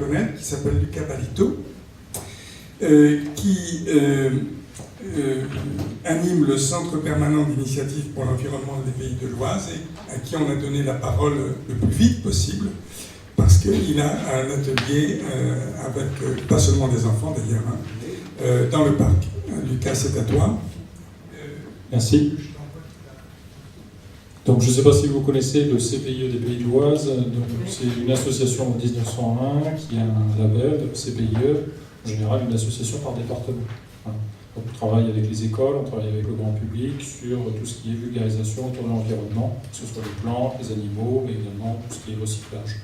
connaître, qui s'appelle Luca Balito, qui anime le Centre permanent d'initiative pour l'environnement des Pays de l'Oise et à qui on a donné la parole le plus vite possible parce qu'il a un atelier avec pas seulement des enfants d'ailleurs, hein, dans le parc. Lucas, c'est à toi. Merci. Donc je ne sais pas si vous connaissez le CPIE des Pays de l'Oise. C'est une association en 1901 qui a un label CPIE, en général une association par département. Voilà. Donc, on travaille avec les écoles, on travaille avec le grand public sur tout ce qui est vulgarisation autour de l'environnement, que ce soit les plantes, les animaux, mais également tout ce qui est recyclage.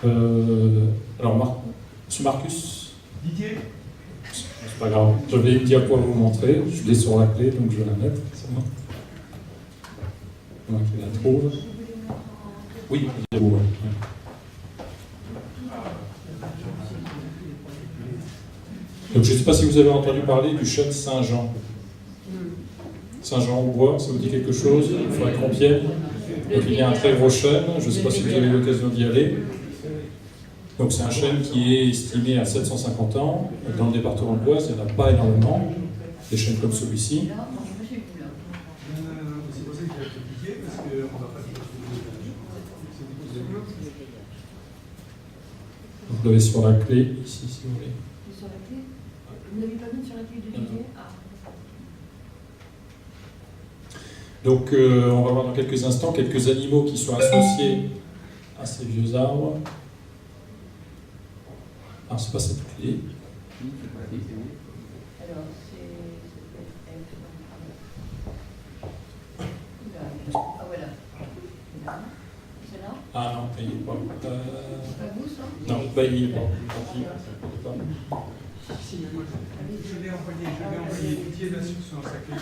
Voilà. Alors, M. Marcus Didier. C'est pas grave, j'avais une diapo à vous montrer, je l'ai sur la clé, donc je vais la mettre. C'est bon. Moi qui la trouve. Oui, il y a vous. Donc je ne sais pas si vous avez entendu parler du chêne Saint-Jean. Saint-Jean-au-Bois, ça vous dit quelque chose? Il faudrait qu'on Compiègne. Donc il y a un très gros chêne, je ne sais pas si vous avez eu l'occasion d'y aller. Donc c'est un chêne qui est estimé à 750 ans. Dans le département de l'Oise, il n'y en a pas énormément, des chênes comme celui-ci. Vous l'avez sur la clé, ici, si vous voulez. Sur la clé? Vous n'avez pas mis sur la clé de Didier? Donc on va voir dans quelques instants quelques animaux qui sont associés à ces vieux arbres. Alors c'est pas cette clé. Alors c'est... Ah voilà. C'est là? Ah non, il n'est pas. Pas vous ça? Non, bah, il n'est pas. Si, mais moi, je l'ai envoyé Didier là sur sa clé.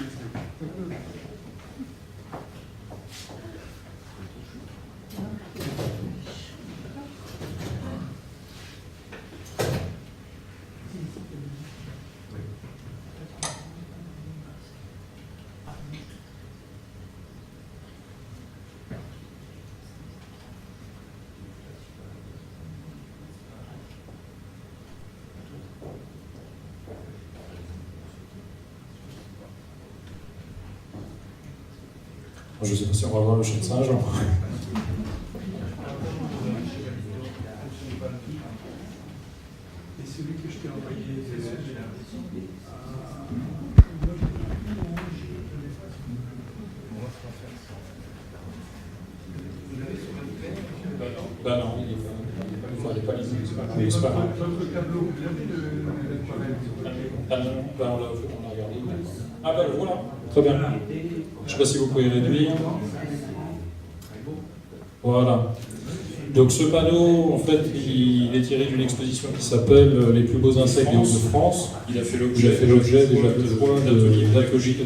Je ne sais pas si on va voir le chêne Saint-Jean. Et celui que je t'ai envoyé, Ben non, il n'est pas lisible, c'est pas grave. votre tableau, vous l'avez l'aquarelle? Ah non, ben on l'a regardé. Ah ben le voilà, très bien. Je ne sais pas si vous pouvez réduire. Voilà. Donc ce panneau, en fait, il est tiré d'une exposition qui s'appelle « Les plus beaux insectes des Hauts-de-France ». Il a fait l'objet déjà deux fois d'ateliers pédagogiques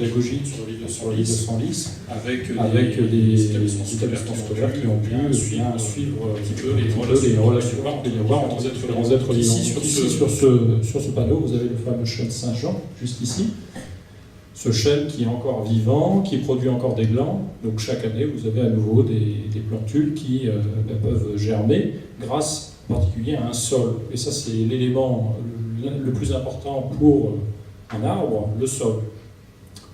sur l'île de Senlis, avec des établissements scolaires qui ont pu bien suivre un petit peu les relations qu'il y a entre les êtres vivants. Ici, sur ce panneau, vous avez le fameux chêne Saint-Jean, juste ici. Ce chêne qui est encore vivant, qui produit encore des glands. Donc chaque année, vous avez à nouveau des plantules qui peuvent germer grâce en particulier à un sol. Et ça, c'est l'élément le plus important pour un arbre, le sol.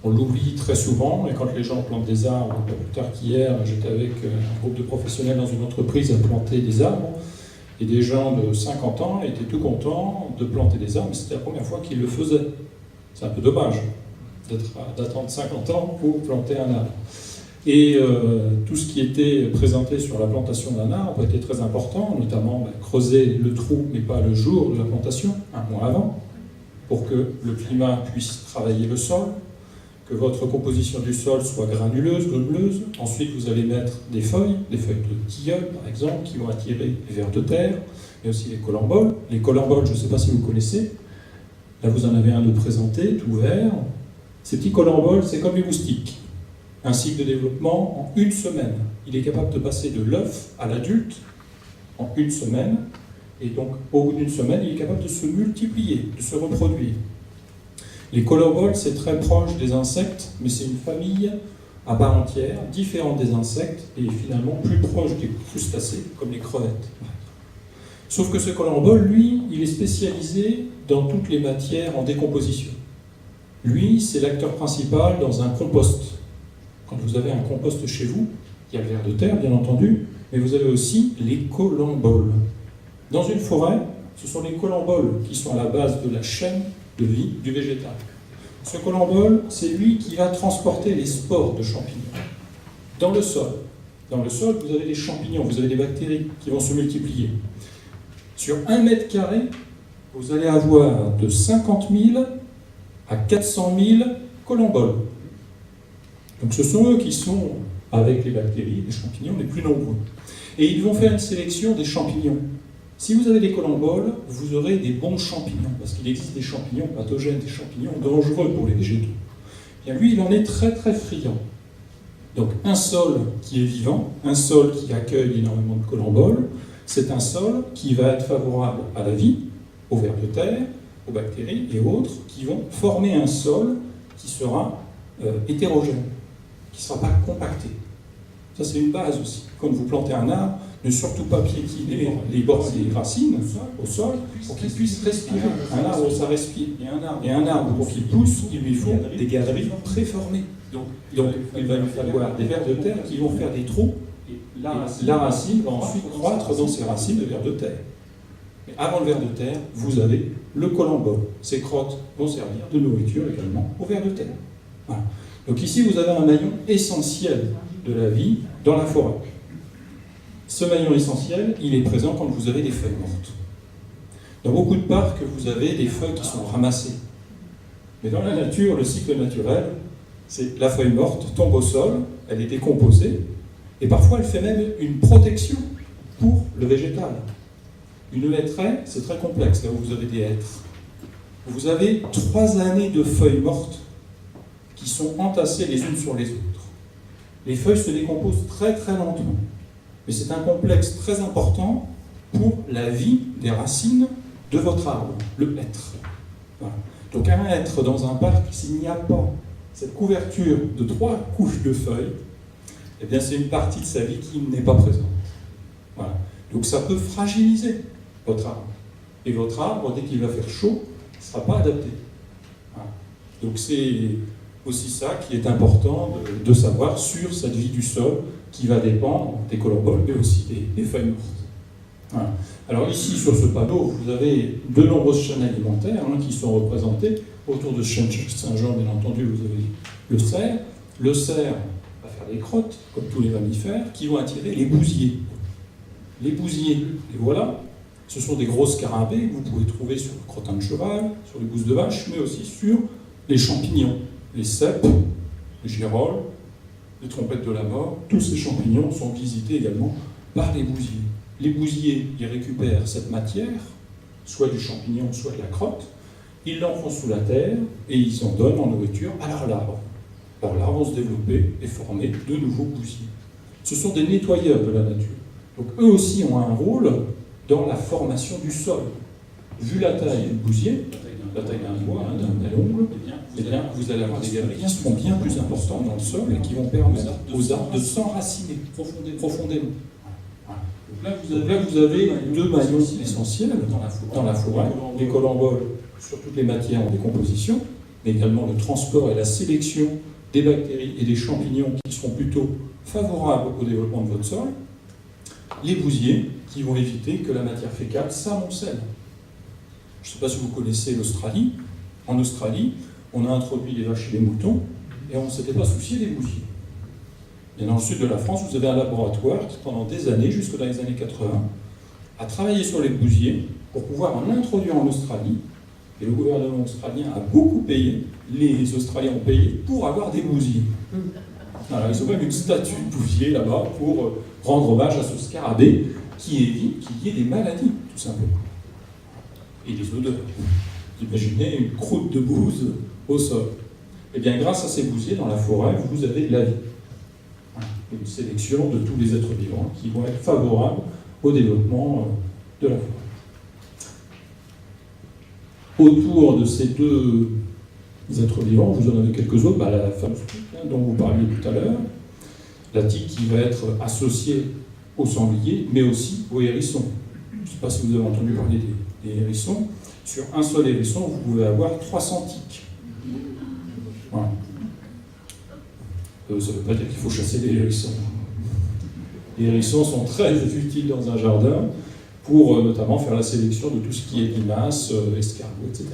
On l'oublie très souvent, et quand les gens plantent des arbres, pas plus tard qu'hier, j'étais avec un groupe de professionnels dans une entreprise à planter des arbres, et des gens de 50 ans étaient tout contents de planter des arbres, mais c'était la première fois qu'ils le faisaient. C'est un peu dommage d'attendre 50 ans pour planter un arbre. Et tout ce qui était présenté sur la plantation d'un arbre était très important, notamment creuser le trou, mais pas le jour de la plantation, un mois avant, pour que le climat puisse travailler le sol, que votre composition du sol soit granuleuse, grumeleuse. Ensuite, vous allez mettre des feuilles de tilleul, par exemple, qui vont attirer les vers de terre, mais aussi les colamboles. Les colamboles, je ne sais pas si vous connaissez, là vous en avez un de présenté, tout vert. Ces petits colamboles, c'est comme les moustiques. Un cycle de développement en 1 semaine. Il est capable de passer de l'œuf à l'adulte en 1 semaine. Et donc, au bout d'1 semaine, il est capable de se multiplier, de se reproduire. Les colamboles, c'est très proche des insectes, mais c'est une famille à part entière, différente des insectes, et finalement plus proche des crustacés, comme les crevettes. Sauf que ce colembole, lui, il est spécialisé dans toutes les matières en décomposition. Lui, c'est l'acteur principal dans un compost. Quand vous avez un compost chez vous, il y a le ver de terre, bien entendu, mais vous avez aussi les colemboles. Dans une forêt, ce sont les colemboles qui sont à la base de la chaîne de vie du végétal. Ce colembole, c'est lui qui va transporter les spores de champignons dans le sol. Dans le sol, vous avez des champignons, vous avez des bactéries qui vont se multiplier. Sur 1 mètre carré, vous allez avoir de 50 000 à 400 000 colemboles. Donc ce sont eux qui sont, avec les bactéries, les champignons les plus nombreux. Et ils vont faire une sélection des champignons. Si vous avez des colemboles, vous aurez des bons champignons, parce qu'il existe des champignons pathogènes, des champignons dangereux pour les végétaux. Bien, lui, il en est très très friand. Donc un sol qui est vivant, un sol qui accueille énormément de colemboles, c'est un sol qui va être favorable à la vie, aux vers de terre, aux bactéries et autres, qui vont former un sol qui sera hétérogène, qui ne sera pas compacté. Ça, c'est une base aussi. Quand vous plantez un arbre, ne surtout pas piétiner les bords des racines au sol pour qu'il puisse respirer. Un arbre, ça respire. Et un arbre, pour qu'il pousse, il lui faut des galeries préformées. Donc, il va lui falloir des vers de terre qui vont faire des trous. La racine va ensuite croître dans ces racines de vers de terre. Mais avant le ver de terre, vous avez le colembole. Ces crottes vont servir de nourriture également au ver de terre. Voilà. Donc ici, vous avez un maillon essentiel de la vie dans la forêt. Ce maillon essentiel, il est présent quand vous avez des feuilles mortes. Dans beaucoup de parcs, vous avez des feuilles qui sont ramassées. Mais dans la nature, le cycle naturel, c'est la feuille morte tombe au sol, elle est décomposée, et parfois elle fait même une protection pour le végétal. Une hêtraie, c'est très complexe, là où vous avez des hêtres. Vous avez 3 années de feuilles mortes qui sont entassées les unes sur les autres. Les feuilles se décomposent très très lentement. Mais c'est un complexe très important pour la vie des racines de votre arbre, le hêtre. Voilà. Donc un hêtre dans un parc, s'il n'y a pas cette couverture de 3 couches de feuilles, eh bien c'est une partie de sa vie qui n'est pas présente. Voilà. Donc ça peut fragiliser votre arbre. Et votre arbre, dès qu'il va faire chaud, ne sera pas adapté. Voilà. Donc c'est aussi ça qui est important de savoir sur cette vie du sol qui va dépendre des colemboles, mais aussi des feuilles mortes. Voilà. Alors ici, sur ce panneau, vous avez de nombreuses chaînes alimentaires qui sont représentées. Autour de Saint-Jean, bien entendu, vous avez le cerf. Le cerf va faire des crottes, comme tous les mammifères, qui vont attirer les bousiers. Les bousiers, les voilà. Ce sont des gros scarabées que vous pouvez trouver sur le crottin de cheval, sur les gousses de vache, mais aussi sur les champignons, les cèpes, les girolles, les trompettes de la mort. Tous ces champignons sont visités également par les bousiers. Les bousiers, ils récupèrent cette matière, soit du champignon, soit de la crotte, ils l'enfoncent sous la terre et ils en donnent en nourriture à leurs larves. Leurs larves vont se développer et former de nouveaux bousiers. Ce sont des nettoyeurs de la nature. Donc eux aussi ont un rôle dans la formation du sol. Vu la taille du bousier, la taille d'un doigt, d'un ongle, eh bien, vous allez avoir des galeries qui seront bien plus importantes dans le sol et qui vont permettre aux arbres de s'enraciner profondément. Donc là, vous avez 2 maillons essentiels dans la forêt, les colemboles sur toutes les matières en décomposition, mais également le transport et la sélection des bactéries et des champignons qui seront plutôt favorables au développement de votre sol, les bousiers qui vont éviter que la matière fécale s'amoncelle. Je ne sais pas si vous connaissez l'Australie. En Australie, on a introduit les vaches et les moutons et on ne s'était pas soucié des bousiers. Et dans le sud de la France, vous avez un laboratoire qui, pendant des années, jusque dans les années 80, a travaillé sur les bousiers pour pouvoir en introduire en Australie. Et le gouvernement australien a beaucoup payé, les Australiens ont payé pour avoir des bousiers. Alors, ils ont même une statue de bousier là-bas pour rendre hommage à ce scarabée qui évite qu'il y ait des maladies, tout simplement. Et des odeurs. Vous imaginez une croûte de bouse au sol. Eh bien, grâce à ces bousiers, dans la forêt, vous avez de la vie. Une sélection de tous les êtres vivants qui vont être favorables au développement de la forêt. Autour de ces 2 êtres vivants, vous en avez quelques autres, la fameuse tique dont vous parliez tout à l'heure, la tique qui va être associée au sanglier, mais aussi au hérisson. je ne sais pas si vous avez entendu parler des hérissons, sur un seul hérisson, vous pouvez avoir 300 tiques. Voilà. Ça ne veut pas dire qu'il faut chasser les hérissons. Les hérissons sont très utiles dans un jardin pour notamment faire la sélection de tout ce qui est limaces, escargots, etc.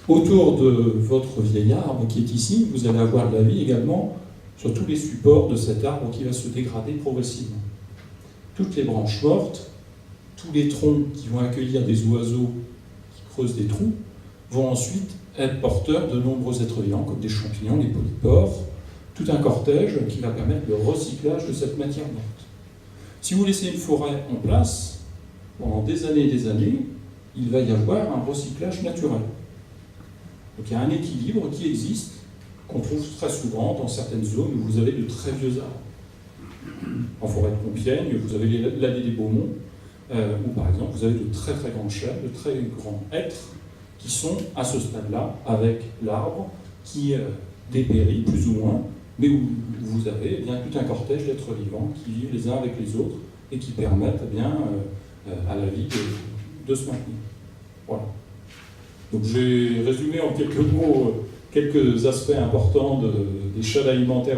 Autour de votre vieil arbre qui est ici, vous allez avoir de la vie également sur tous les supports de cet arbre qui va se dégrader progressivement. Toutes les branches mortes, tous les troncs qui vont accueillir des oiseaux qui creusent des trous, vont ensuite être porteurs de nombreux êtres vivants, comme des champignons, des polypores, tout un cortège qui va permettre le recyclage de cette matière morte. Si vous laissez une forêt en place, pendant des années, il va y avoir un recyclage naturel. Donc il y a un équilibre qui existe, qu'on trouve très souvent dans certaines zones où vous avez de très vieux arbres. En forêt de Compiègne, vous avez l'allée des Beaumont, où par exemple vous avez de très très grands chênes, de très grands hêtres, qui sont à ce stade-là, avec l'arbre qui dépérit plus ou moins, mais où vous avez bien tout un cortège d'êtres vivants qui vivent les uns avec les autres et qui permettent à la vie de se maintenir. Voilà. Donc j'ai résumé en quelques mots quelques aspects importants des chaînes alimentaires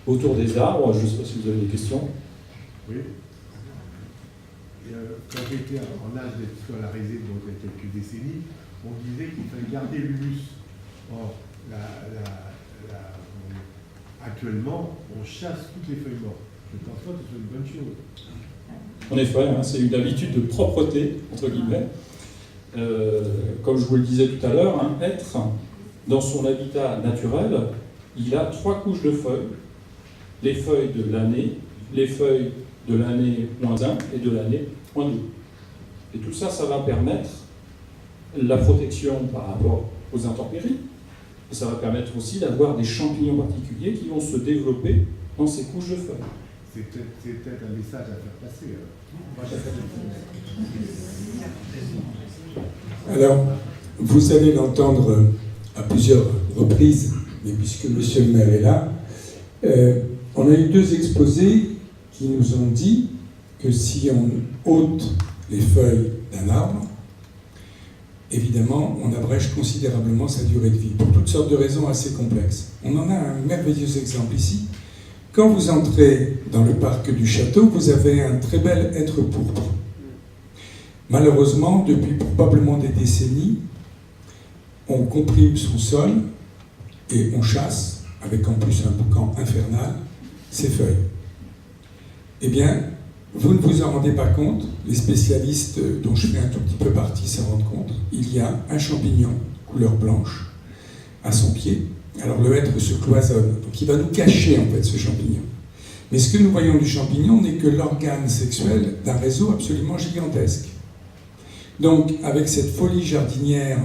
autour des arbres. Je ne sais pas si vous avez des questions. Oui. Quand j'étais en âge d'être scolarisé, donc il y a quelques décennies, on disait qu'il fallait garder l'humus. Or, actuellement, on chasse toutes les feuilles mortes. Je ne pense pas que ce soit une bonne chose. En effet, c'est une habitude de propreté, entre guillemets. Comme je vous le disais tout à l'heure, un hêtre, dans son habitat naturel, il a 3 couches de feuilles. Les feuilles de l'année, les feuilles de l'année -1 et de l'année -2. Et tout ça, ça va permettre la protection par rapport aux intempéries. Et ça va permettre aussi d'avoir des champignons particuliers qui vont se développer dans ces couches de feuilles. C'est peut-être un message à faire passer. Alors, vous allez l'entendre à plusieurs reprises, mais puisque monsieur le maire est là, on a eu 2 exposés qui nous ont dit que si on ôte les feuilles d'un arbre, évidemment, on abrège considérablement sa durée de vie, pour toutes sortes de raisons assez complexes. On en a un merveilleux exemple ici. Quand vous entrez dans le parc du château, vous avez un très bel hêtre pourpre. Malheureusement, depuis probablement des décennies, on comprime son sol et on chasse, avec en plus un boucan infernal, ses feuilles. Eh bien, vous ne vous en rendez pas compte, les spécialistes dont je fais un tout petit peu partie s'en rendent compte, il y a un champignon couleur blanche à son pied. Alors le hêtre se cloisonne, donc il va nous cacher en fait ce champignon. Mais ce que nous voyons du champignon n'est que l'organe sexuel d'un réseau absolument gigantesque. Donc avec cette folie jardinière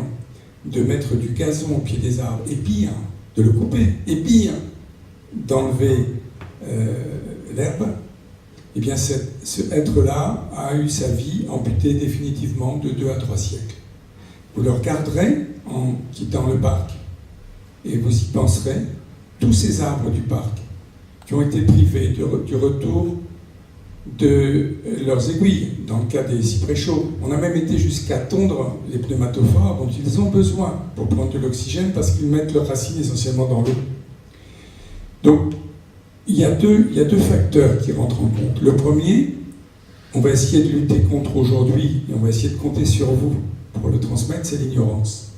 de mettre du gazon au pied des arbres, et pire, de le couper, et pire, d'enlever l'herbe, eh bien ce être-là a eu sa vie amputée définitivement de 2 à 3 siècles. Vous le regarderez en quittant le parc, et vous y penserez, tous ces arbres du parc qui ont été privés du retour de leurs aiguilles, dans le cas des cyprès chauds. On a même été jusqu'à tondre les pneumatophores dont ils ont besoin pour prendre de l'oxygène parce qu'ils mettent leurs racines essentiellement dans l'eau. Donc, il y a deux facteurs qui rentrent en compte. Le premier, on va essayer de lutter contre aujourd'hui, et on va essayer de compter sur vous pour le transmettre, c'est l'ignorance.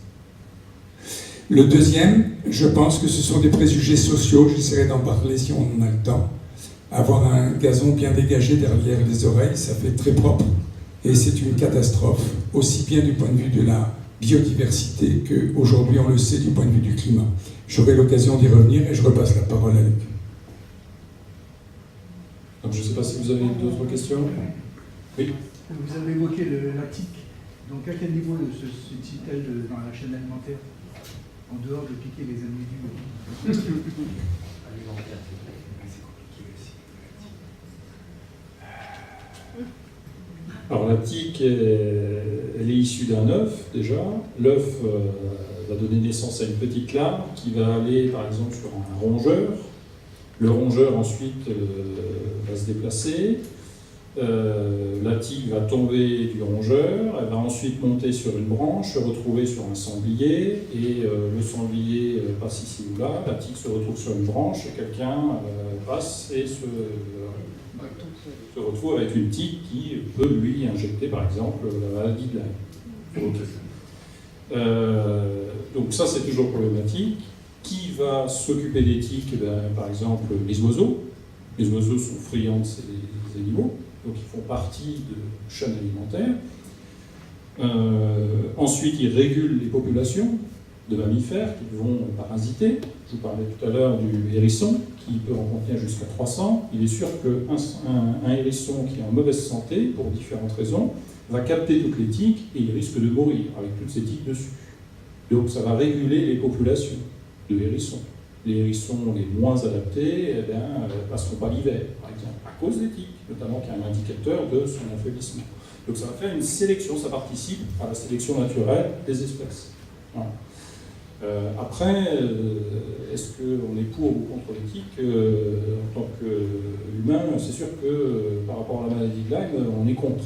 Le deuxième, je pense que ce sont des préjugés sociaux, j'essaierai d'en parler si on en a le temps. Avoir un gazon bien dégagé derrière les oreilles, ça fait très propre, et c'est une catastrophe, aussi bien du point de vue de la biodiversité qu'aujourd'hui, on le sait, du point de vue du climat. J'aurai l'occasion d'y revenir et je repasse la parole à Luc. Donc, je ne sais pas si vous avez d'autres questions. Oui. Vous avez évoqué la tique. Donc à quel niveau se situe-t-elle dans la chaîne alimentaire, en dehors de piquer les individus? Alors la tique, elle est issue d'un œuf déjà. L'œuf va donner naissance à une petite larve qui va aller par exemple sur un rongeur. Le rongeur ensuite va se déplacer, La tique va tomber du rongeur, elle va ensuite monter sur une branche, se retrouver sur un sanglier, et le sanglier passe ici ou là, la tique se retrouve sur une branche, et quelqu'un passe et se retrouve avec une tique qui peut lui injecter par exemple la maladie de Lyme. Donc ça c'est toujours problématique. Qui va s'occuper des tiques? Par exemple les oiseaux. Les oiseaux sont friands de ces animaux, donc ils font partie de chaîne alimentaire. Ensuite, ils régulent les populations de mammifères qui vont parasiter. Je vous parlais tout à l'heure du hérisson, qui peut en contenir jusqu'à 300. Il est sûr qu'un hérisson qui est en mauvaise santé, pour différentes raisons, va capter toutes les tiques et il risque de mourir avec toutes ces tiques dessus. Donc ça va réguler les populations de hérissons. Les hérissons les moins adaptés passeront pas l'hiver, par exemple, à cause des tiques, notamment qui est un indicateur de son affaiblissement. Donc ça va faire une sélection, ça participe à la sélection naturelle des espèces. Voilà. Après, est-ce qu'on est pour ou contre les tiques? En tant qu'humain, c'est sûr que par rapport à la maladie de Lyme, on est contre.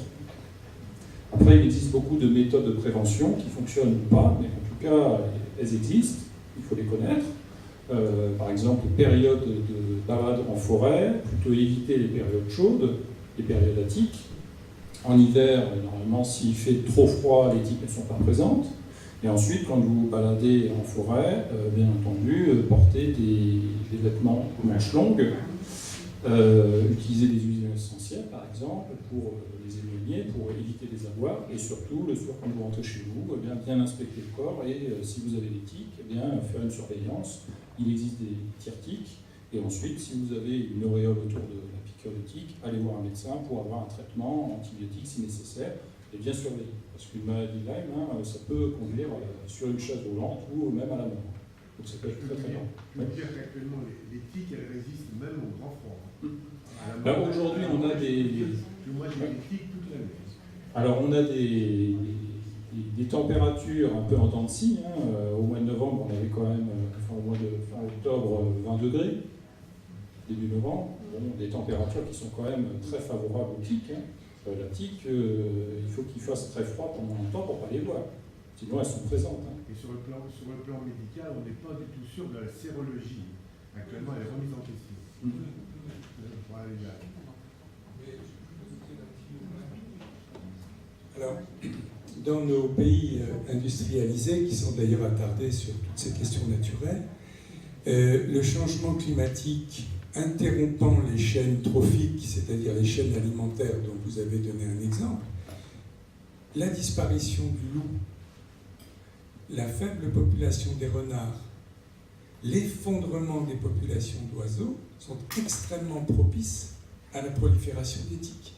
Après, il existe beaucoup de méthodes de prévention qui fonctionnent ou pas, mais en tout cas, elles existent, il faut les connaître. Par exemple, les périodes de balade en forêt, plutôt éviter les périodes chaudes, les périodes à tiques. En hiver, normalement, s'il fait trop froid, les tiques ne sont pas présentes. Et ensuite, quand vous vous baladez en forêt, bien entendu, portez des vêtements de manches longues, utiliser des huiles essentielles, par exemple, pour les éloigner, pour éviter les avoirs, et surtout, le soir, quand vous rentrez chez vous, bien inspecter le corps, et si vous avez des tiques, faire une surveillance. Il existe des tire-tiques, et ensuite, si vous avez une auréole autour de la piqûre de tique, allez voir un médecin pour avoir un traitement antibiotique si nécessaire, et bien surveiller. Parce qu'une maladie de Lyme, ça peut conduire sur une chaise roulante ou même à la mort. Donc ça peut être très très grave. Je veux dire qu'actuellement, les tiques, elles résistent même au grand froid. Aujourd'hui, on a des... Moi, j'ai des tiques toute l'année. Alors, on a des températures un peu en dents de scie. Au mois de novembre, on avait quand même, au mois de fin octobre, 20 degrés. Début novembre, des températures qui sont quand même très favorables aux tiques. La tique, il faut qu'il fasse très froid pendant un temps pour ne pas les voir. Sinon, elles sont présentes. Et sur le plan médical, on n'est pas du tout sûr de la sérologie. Actuellement, elle est remise en question. Alors, dans nos pays industrialisés, qui sont d'ailleurs attardés sur toutes ces questions naturelles, le changement climatique interrompant les chaînes trophiques, c'est-à-dire les chaînes alimentaires dont vous avez donné un exemple, la disparition du loup, la faible population des renards, l'effondrement des populations d'oiseaux sont extrêmement propices à la prolifération des tiques.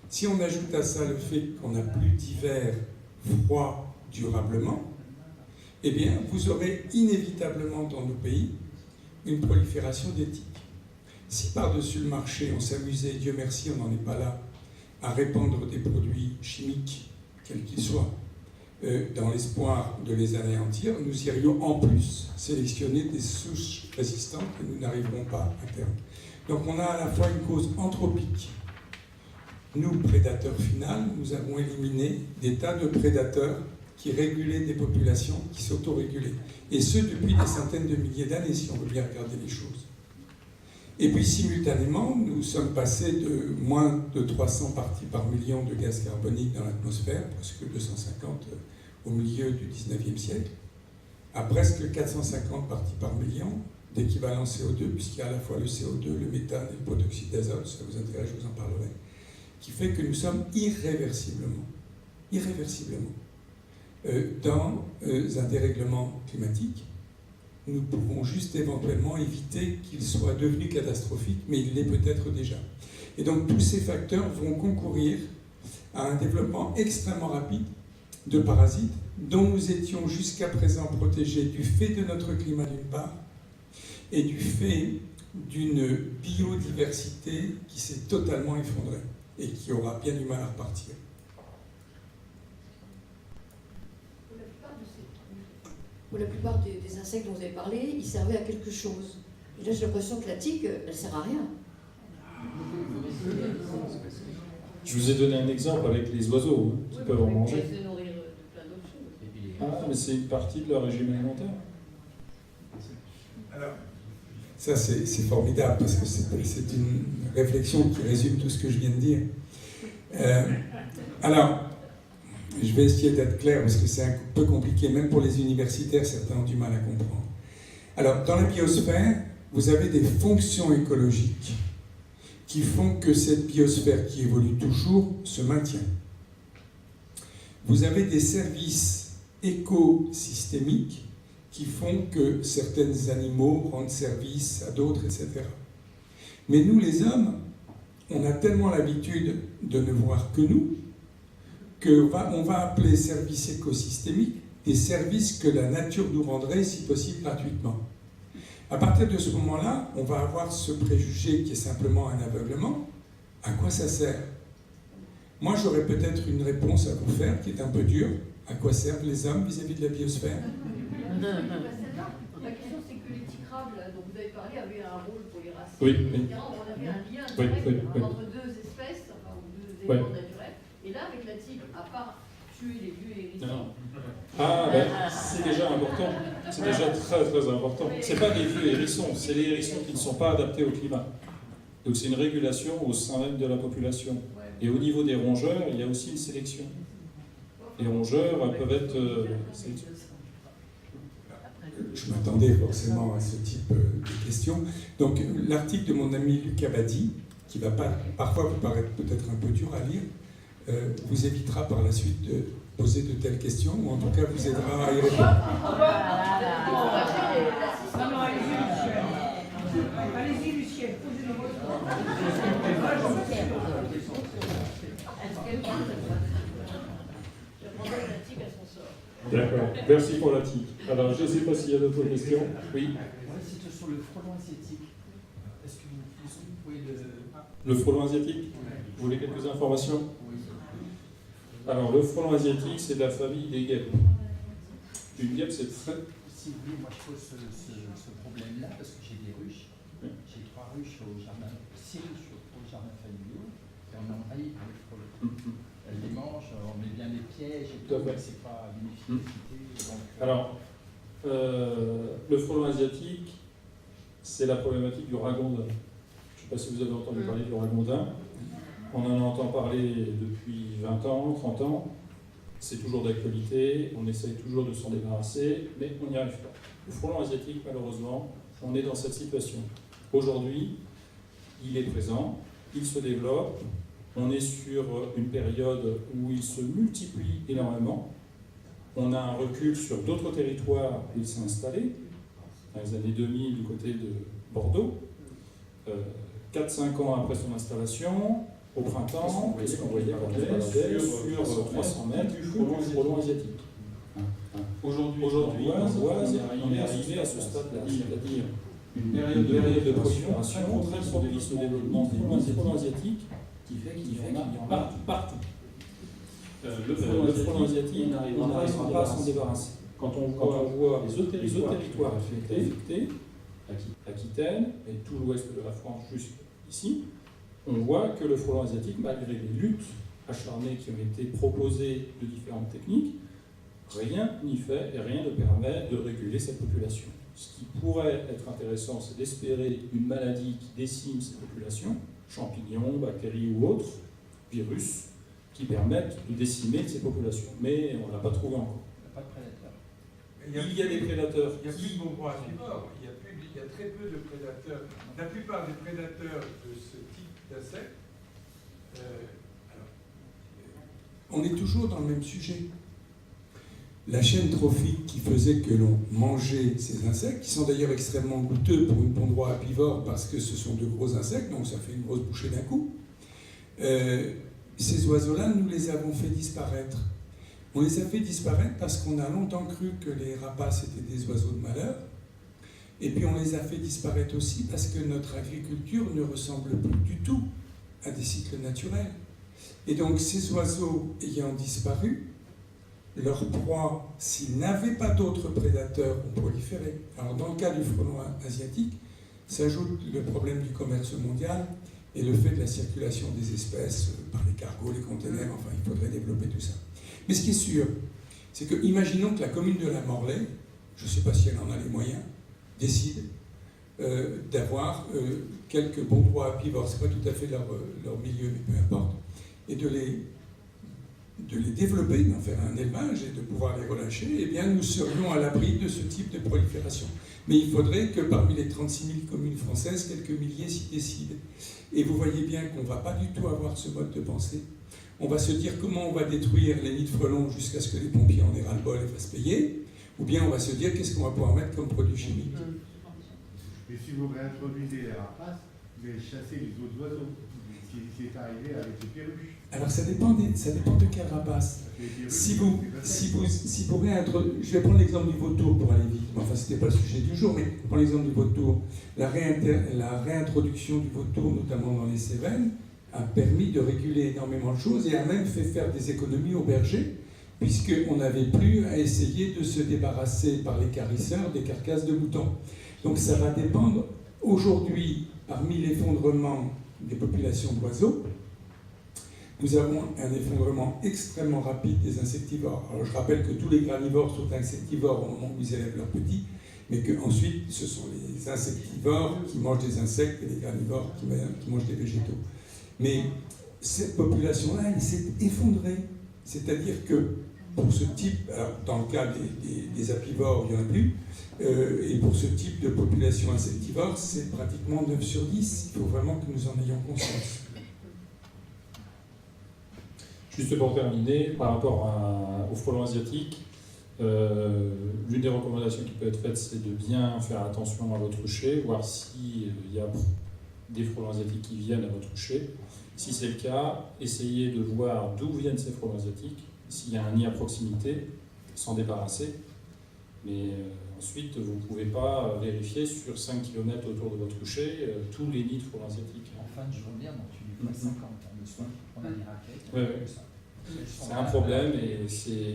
Si on ajoute à ça le fait qu'on n'a plus d'hiver froid durablement, eh bien, vous aurez inévitablement dans nos pays une prolifération des tiques. Si par-dessus le marché, on s'amusait, Dieu merci, on n'en est pas là, à répandre des produits chimiques, quels qu'ils soient, dans l'espoir de les anéantir, nous irions en plus sélectionner des souches résistantes que nous n'arriverons pas à terme. Donc on a à la fois une cause anthropique. Nous, prédateurs finaux, nous avons éliminé des tas de prédateurs qui régulaient des populations, qui s'autorégulaient. Et ce, depuis des centaines de milliers d'années, si on veut bien regarder les choses. Et puis, simultanément, nous sommes passés de moins de 300 parties par million de gaz carbonique dans l'atmosphère, presque 250 au milieu du 19e siècle, à presque 450 parties par million d'équivalent CO2, puisqu'il y a à la fois le CO2, le méthane et le protoxyde d'azote, ça vous intéresse, je vous en parlerai, qui fait que nous sommes irréversiblement dans un dérèglement climatique. Nous pouvons juste éventuellement éviter qu'il soit devenu catastrophique, mais il l'est peut-être déjà. Et donc tous ces facteurs vont concourir à un développement extrêmement rapide de parasites dont nous étions jusqu'à présent protégés du fait de notre climat d'une part et du fait d'une biodiversité qui s'est totalement effondrée et qui aura bien du mal à repartir. Pour la plupart des insectes dont vous avez parlé, ils servaient à quelque chose. Et là, j'ai l'impression que la tique, elle ne sert à rien. Je vous ai donné un exemple avec les oiseaux qui peuvent en manger. Ils se nourrir de plein d'autres choses. Ah, mais c'est une partie de leur régime alimentaire. Alors, ça c'est formidable parce que c'est une réflexion qui résume tout ce que je viens de dire. Alors, je vais essayer d'être clair parce que c'est un peu compliqué, même pour les universitaires, certains ont du mal à comprendre. Alors, dans la biosphère, vous avez des fonctions écologiques qui font que cette biosphère qui évolue toujours se maintient. Vous avez des services écosystémiques qui font que certains animaux rendent service à d'autres, etc. Mais nous, les hommes, on a tellement l'habitude de ne voir que nous, qu'on va appeler services écosystémiques des services que la nature nous rendrait, si possible, gratuitement. À partir de ce moment-là, on va avoir ce préjugé qui est simplement un aveuglement. À quoi ça sert? Moi, j'aurais peut-être une réponse à vous faire qui est un peu dure. À quoi servent les hommes vis-à-vis de la biosphère? La question, c'est que les ticrables dont vous avez parlé avaient un rôle pour les racines, Oui, etc. On avait un lien direct entre deux espèces, enfin, ou deux éléments naturels. Et là, avec la tigre, à part tuer les vieux hérissons... Ah, ben, c'est déjà important. C'est déjà très très important. C'est pas des vieux hérissons, c'est les hérissons qui ne sont pas adaptés au climat. Donc c'est une régulation au sein même de la population. Et au niveau des rongeurs, il y a aussi une sélection. Les rongeurs peuvent être sélectionnés. Je m'attendais forcément à ce type de questions. Donc l'article de mon ami Luc Abadi, qui va parfois vous paraître peut-être un peu dur à lire, vous évitera par la suite de poser de telles questions, ou en tout cas vous aidera à y répondre. Allez-y, Lucien, posez-le. D'accord, merci pour la tique. Alors je ne sais pas s'il y a d'autres questions. Oui. C'est sur le frelon asiatique. Est-ce que vous pouvez le... Le frelon asiatique? Vous voulez quelques informations? Oui. Alors le frelon asiatique, c'est de la famille des guêpes. Une guêpe, c'est très... Si vous voulez, moi je pose ce problème-là parce que j'ai des ruches. Oui. J'ai 3 ruches au jardin, 6 ruches au jardin familial et on est envahi par les frelons. Elles les mangent, on met bien des pièges et tout, mais c'est pas d'une efficacité. Alors, le frelon asiatique, c'est la problématique du ragondin. Je ne sais pas si vous avez entendu parler du ragondin. On en entend parler depuis 20 ans, 30 ans. C'est toujours d'actualité, on essaye toujours de s'en débarrasser, mais on n'y arrive pas. Le frelon asiatique, malheureusement, on est dans cette situation. Aujourd'hui, il est présent, il se développe, on est sur une période où il se multiplie énormément. On a un recul sur d'autres territoires où il s'est installé, dans les années 2000 du côté de Bordeaux. 4-5 ans après son installation, au printemps, qu'est-ce qu'on voyait sur 300 mètres du frelon asiatique. Aujourd'hui, on est arrivé à ce stade-là, c'est-à-dire une période de prolifération très propice au développement des frelons asiatiques qui fait qu'il y en a partout. Le frelon asiatique n'arrivera pas à s'en débarrasser. Quand on voit les autres territoires affectés, Aquitaine et tout l'ouest de la France jusqu'ici, on voit que le frelon asiatique, malgré les luttes acharnées qui ont été proposées de différentes techniques, rien n'y fait et rien ne permet de réguler cette population. Ce qui pourrait être intéressant, c'est d'espérer une maladie qui décime ces populations, champignons, bactéries ou autres, virus, qui permettent de décimer ces populations. Mais on ne l'a pas trouvé encore. Il n'y a pas de prédateurs. Il y a des prédateurs. Il n'y a plus de bons herbivores, il y a très peu de prédateurs. La plupart des prédateurs de ce type d'insectes. On est toujours dans le même sujet. La chaîne trophique qui faisait que l'on mangeait ces insectes, qui sont d'ailleurs extrêmement goûteux pour une pondroie apivore parce que ce sont de gros insectes, donc ça fait une grosse bouchée d'un coup. Ces oiseaux-là, nous les avons fait disparaître. On les a fait disparaître parce qu'on a longtemps cru que les rapaces étaient des oiseaux de malheur. Et puis on les a fait disparaître aussi parce que notre agriculture ne ressemble plus du tout à des cycles naturels. Et donc ces oiseaux ayant disparu, leurs proies, s'ils n'avaient pas d'autres prédateurs, ont proliféré. Alors dans le cas du frelon asiatique, s'ajoute le problème du commerce mondial et le fait de la circulation des espèces par les cargos, les containers, enfin il faudrait développer tout ça. Mais ce qui est sûr, c'est que imaginons que la commune de la Morlaix, je ne sais pas si elle en a les moyens, décide d'avoir quelques bons droits apivores, ce n'est pas tout à fait leur milieu, mais peu importe, et de les développer, d'en faire un élevage et de pouvoir les relâcher, eh bien nous serions à l'abri de ce type de prolifération. Mais il faudrait que parmi les 36 000 communes françaises, quelques milliers s'y décident. Et vous voyez bien qu'on ne va pas du tout avoir ce mode de pensée. On va se dire comment on va détruire les nids de frelons jusqu'à ce que les pompiers en aient ras-le-bol et fassent payer, ou bien on va se dire qu'est-ce qu'on va pouvoir mettre comme produit chimique. Mais si vous réintroduisez les rapaces, vous allez chasser les autres oiseaux. C'est arrivé avec les perruches. Alors ça dépend de quel rapace. Si vous réintroduisez, je vais prendre l'exemple du vautour pour aller vite, enfin c'était pas le sujet du jour, mais prends l'exemple du vautour. La réintroduction du vautour, notamment dans les Cévennes, a permis de réguler énormément de choses et a même fait faire des économies aux bergers, puisqu'on n'avait plus à essayer de se débarrasser par les carisseurs des carcasses de moutons. Donc ça va dépendre. Aujourd'hui, parmi l'effondrement des populations d'oiseaux, nous avons un effondrement extrêmement rapide des insectivores. Alors je rappelle que tous les granivores sont insectivores au moment où ils élèvent leurs petits, mais qu'ensuite ce sont les insectivores qui mangent des insectes et les granivores qui mangent des végétaux. Mais cette population-là, elle s'est effondrée. C'est-à-dire que pour ce type, alors dans le cas des apivores, il n'y en a plus, et pour ce type de population insectivore, c'est pratiquement 9 sur 10. Il faut vraiment que nous en ayons conscience. Juste pour terminer, par rapport aux frelons asiatiques, l'une des recommandations qui peut être faite, c'est de bien faire attention à votre rucher, voir s'il y a des frelons asiatiques qui viennent à votre rucher. Si c'est le cas, essayez de voir d'où viennent ces frelons asiatiques. S'il y a un nid à proximité, s'en débarrasser. Mais ensuite, vous ne pouvez pas vérifier sur 5 km autour de votre rucher tous les nids de frelons asiatiques. En fin de journée, on en tue 50 le soir. On a des raquettes. Ouais. C'est un problème et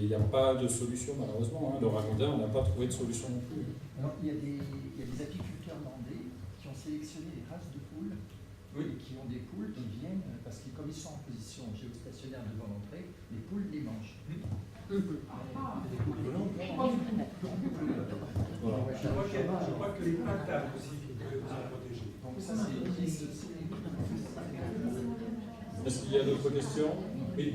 il n'y a pas de solution malheureusement. Le ragondin, on n'a pas trouvé de solution non plus. Alors, il y a des apiculteurs landais qui ont sélectionné des races de poules et qui ont des poules qui viennent, parce que comme ils sont en position géostationnaire devant l'entrée, les poules les mangent. Voilà. Je crois que les poules à table aussi qui peuvent se protéger. Donc ça, c'est... Est-ce qu'il y a d'autres questions? Oui.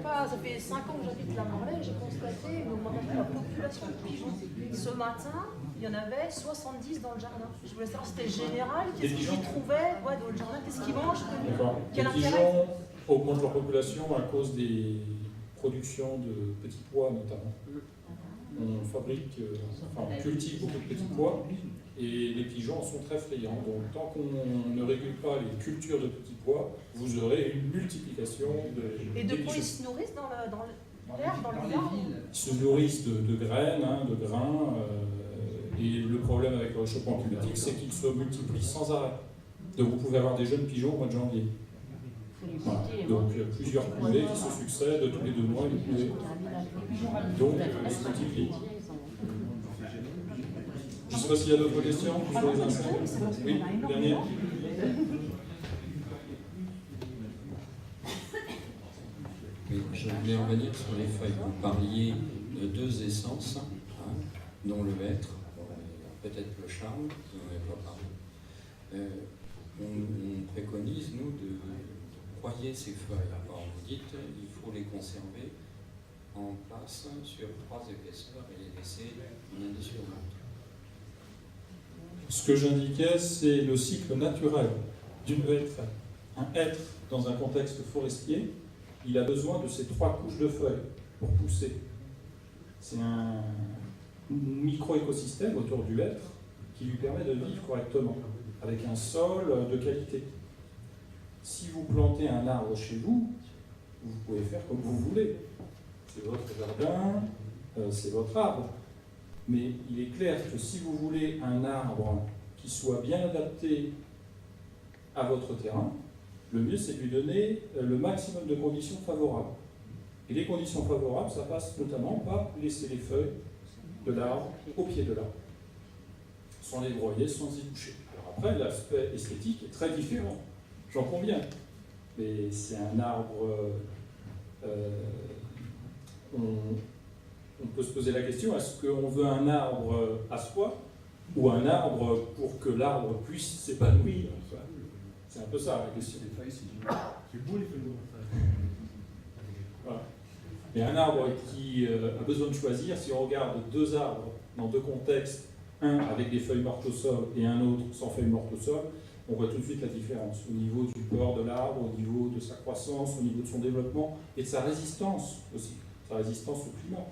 Ça fait 5 ans que j'habite la Morlaix, j'ai constaté une augmentation de la population de pigeons. Ce matin, il y en avait 70 dans le jardin. Je voulais savoir si c'était général, qu'est-ce qu'ils trouvaient dans le jardin, qu'est-ce qu'ils mangent, quel Les intérêt. pigeons augmentent leur population à cause des productions de petits pois notamment. On fabrique, on cultive beaucoup de petits pois et les pigeons sont très friands. Donc tant qu'on ne régule pas les cultures de petits pois, vous aurez une multiplication Et de quoi ils se nourrissent dans l'air, dans les arbres? Ils se nourrissent de graines, de grains. Et le problème avec le réchauffement climatique, c'est qu'ils se multiplient sans arrêt. Donc vous pouvez avoir des jeunes pigeons au mois de janvier. Voilà. Donc plusieurs coulées qui se succèdent tous les 2 mois, une coulée. Donc ils se multiplient. Je ne sais pas s'il y a d'autres questions sur les insectes. Oui, dernière. Oui, je voulais revenir sur les feuilles. Vous parliez de 2 essences, dont le hêtre, peut-être le charme, dont on n'avait pas parlé. On préconise, nous, de broyer ces feuilles. Alors, vous dites il faut les conserver en place sur 3 épaisseurs et les laisser l'un dessus l'autre. Ce que j'indiquais, c'est le cycle naturel d'une hêtre. Un hêtre, dans un contexte forestier, il a besoin de ces 3 couches de feuilles pour pousser. C'est un micro-écosystème autour du hêtre qui lui permet de vivre correctement, avec un sol de qualité. Si vous plantez un arbre chez vous, vous pouvez faire comme vous voulez. C'est votre jardin, c'est votre arbre. Mais il est clair que si vous voulez un arbre qui soit bien adapté à votre terrain, le mieux c'est de lui donner le maximum de conditions favorables. Et les conditions favorables, ça passe notamment par laisser les feuilles de l'arbre au pied de l'arbre, sans les broyer, sans y toucher. Alors Après, l'aspect esthétique est très différent, j'en conviens. Mais c'est un arbre... on peut se poser la question, est-ce qu'on veut un arbre à soi ou un arbre pour que l'arbre puisse s'épanouir? Enfin, c'est un peu ça la question. Les feuilles, c'est beau les feuilles. Voilà. Mais un arbre qui a besoin de choisir, si on regarde deux arbres dans deux contextes, un avec des feuilles mortes au sol et un autre sans feuilles mortes au sol, on voit tout de suite la différence au niveau du port de l'arbre, au niveau de sa croissance, au niveau de son développement et de sa résistance aussi, sa résistance au climat.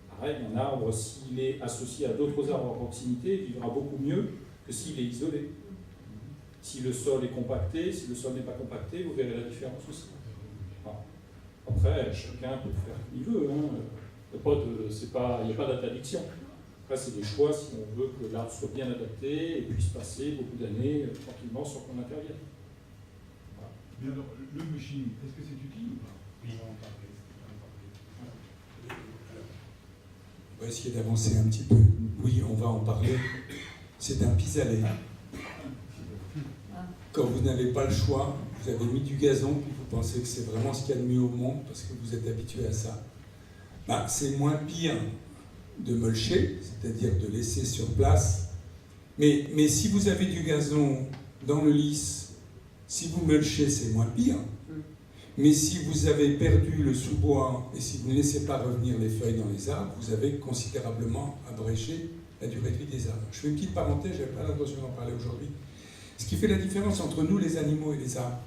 Pareil, un arbre, s'il est associé à d'autres arbres à proximité, vivra beaucoup mieux que s'il est isolé. Si le sol est compacté, si le sol n'est pas compacté, vous verrez la différence aussi. Voilà. Après, chacun peut faire comme il veut. Hein. Il n'y a pas d'interdiction. Après, c'est des choix si on veut que l'arbre soit bien adapté et puisse passer beaucoup d'années tranquillement sans qu'on intervienne. Voilà. Mais alors, le bushing, est-ce que c'est utile ou pas? Oui, on va essayer d'avancer un petit peu. Oui, on va en parler. C'est un pis-aller. Quand vous n'avez pas le choix, vous avez mis du gazon, puis vous pensez que c'est vraiment ce qu'il y a de mieux au monde parce que vous êtes habitué à ça. Ben, c'est moins pire de mulcher, c'est-à-dire de laisser sur place. Mais si vous avez du gazon dans le lisse, si vous mulchez, c'est moins pire. Mais si vous avez perdu le sous-bois et si vous ne laissez pas revenir les feuilles dans les arbres, vous avez considérablement abrégé la durée de vie des arbres. Je fais une petite parenthèse, je n'avais pas l'intention d'en parler aujourd'hui. Ce qui fait la différence entre nous, les animaux et les arbres,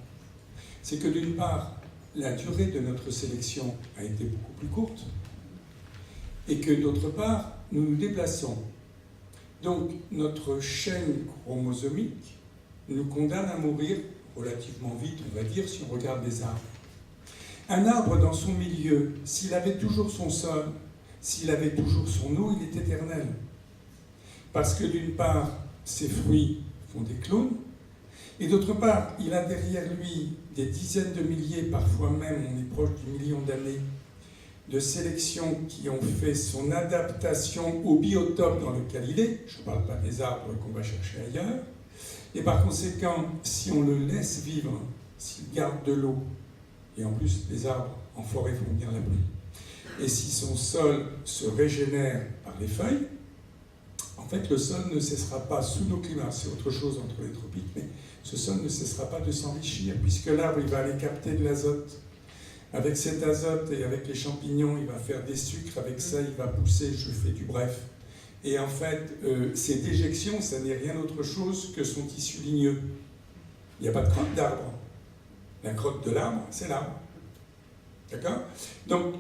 c'est que d'une part, la durée de notre sélection a été beaucoup plus courte et que d'autre part, nous nous déplaçons. Donc, notre chaîne chromosomique nous condamne à mourir relativement vite, on va dire, si on regarde les arbres. Un arbre, dans son milieu, s'il avait toujours son sol, s'il avait toujours son eau, il est éternel. Parce que d'une part, ses fruits font des clones, et d'autre part, il a derrière lui des dizaines de milliers, parfois même, on est proche du million d'années, de sélections qui ont fait son adaptation au biotope dans lequel il est. Je ne parle pas des arbres qu'on va chercher ailleurs. Et par conséquent, si on le laisse vivre, s'il garde de l'eau, et en plus les arbres en forêt font bien la pluie, et si son sol se régénère par les feuilles, en fait le sol ne cessera pas, sous nos climats, c'est autre chose entre les tropiques, mais ce sol ne cessera pas de s'enrichir, puisque l'arbre il va aller capter de l'azote. Avec cet azote et avec les champignons, il va faire des sucres, avec ça il va pousser, je fais du bref. Et en fait, ces déjections, ça n'est rien d'autre chose que son tissu ligneux. Il n'y a pas de crotte d'arbre. La crotte de l'arbre, c'est l'arbre. D'accord? Donc,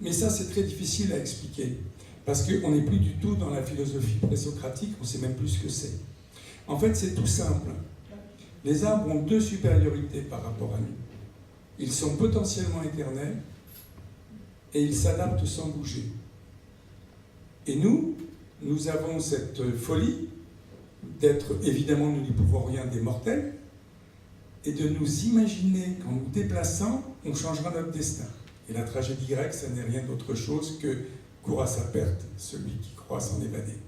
mais ça, c'est très difficile à expliquer. Parce qu'on n'est plus du tout dans la philosophie présocratique, on ne sait même plus ce que c'est. En fait, c'est tout simple. Les arbres ont deux supériorités par rapport à nous. Ils sont potentiellement éternels et ils s'adaptent sans bouger. Et nous avons cette folie d'être, évidemment, nous n'y pouvons rien, des mortels, et de nous imaginer qu'en nous déplaçant, on changera notre destin. Et la tragédie grecque, ça n'est rien d'autre chose que court à sa perte, celui qui croit s'en évader.